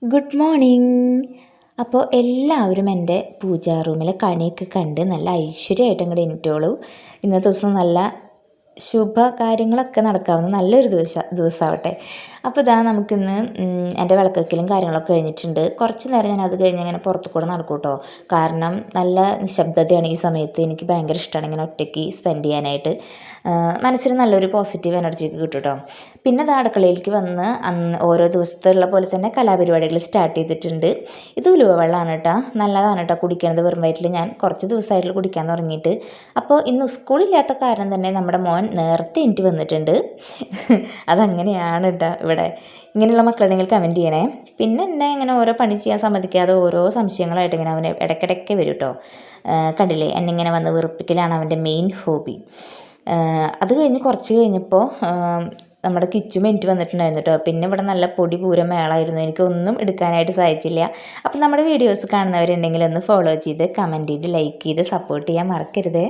Good morning. അപ്പോൾ എല്ലാവരും എൻ്റെ പൂജാ റൂമിലെ കണിയൊക്കെ കണ്ട് നല്ല ഐശ്വര്യമായിട്ട് അങ്ങോട്ട് എണീറ്റോളൂ. ഇന്നത്തെ ദിവസം നല്ല ശുഭ കാര്യങ്ങളൊക്കെ നടക്കാവുന്ന നല്ലൊരു ദിവസമാവട്ടെ. അപ്പോൾ ഇതാ നമുക്കിന്ന് എൻ്റെ വിളക്കക്കലും കാര്യങ്ങളൊക്കെ കഴിഞ്ഞിട്ടുണ്ട്. കുറച്ച് നേരം ഞാൻ അത് കഴിഞ്ഞ് ഇങ്ങനെ പുറത്തു കൂടെ നടക്കും കേട്ടോ. കാരണം നല്ല നിശബ്ദതയാണ് ഈ സമയത്ത്. എനിക്ക് ഭയങ്കര ഇഷ്ടമാണ് ഇങ്ങനെ ഒറ്റയ്ക്ക് സ്പെൻഡ് ചെയ്യാനായിട്ട്. മനസ്സിന് നല്ലൊരു പോസിറ്റീവ് എനർജിയൊക്കെ കിട്ടും കേട്ടോ. പിന്നെ അത് അടുക്കളയിലേക്ക് വന്ന് ഓരോ ദിവസത്തുള്ള പോലെ തന്നെ കലാപരിപാടികൾ സ്റ്റാർട്ട് ചെയ്തിട്ടുണ്ട്. ഇത് ഉലുവ വെള്ളമാണ് കേട്ടോ. നല്ലതാണ് കേട്ടോ കുടിക്കുന്നത്. വെറും വയറ്റിൽ ഞാൻ കുറച്ച് ദിവസമായിട്ട് കുടിക്കാൻ തുടങ്ങിയിട്ട്. അപ്പോൾ ഇന്ന് സ്കൂളില്ലാത്ത കാരണം തന്നെ നമ്മുടെ മോൻ നേരത്തെ എനിക്ക് വന്നിട്ടുണ്ട്. അതങ്ങനെയാണ് കേട്ടോ ഇവിടെ. ഇങ്ങനെയുള്ള മക്കളുണ്ടെങ്കിൽ കമൻറ്റ് ചെയ്യണേ. പിന്നെ എന്നെ ഇങ്ങനെ ഓരോ പണി ചെയ്യാൻ സമ്മതിക്കാതെ ഓരോ സംശയങ്ങളായിട്ട് ഇങ്ങനെ അവന് ഇടയ്ക്കിടയ്ക്ക് വരും കേട്ടോ. കണ്ടില്ലേ, എന്നെ ഇങ്ങനെ വന്ന് വെറുപ്പിക്കലാണ് അവൻ്റെ മെയിൻ ഹോബി. അത് കഴിഞ്ഞ് കുറച്ച് കഴിഞ്ഞപ്പോൾ നമ്മുടെ കിച്ചും എനിക്ക് വന്നിട്ടുണ്ടായിരുന്നു കേട്ടോ. പിന്നെ ഇവിടെ നല്ല പൊടി പൂരം മേളായിരുന്നു. എനിക്കൊന്നും എടുക്കാനായിട്ട് സാധിച്ചില്ല. അപ്പം നമ്മുടെ വീഡിയോസ് കാണുന്നവരുണ്ടെങ്കിൽ ഒന്ന് ഫോളോ ചെയ്ത് കമൻറ്റ് ചെയ്ത് ലൈക്ക് ചെയ്ത് സപ്പോർട്ട് ചെയ്യാൻ മറക്കരുത്.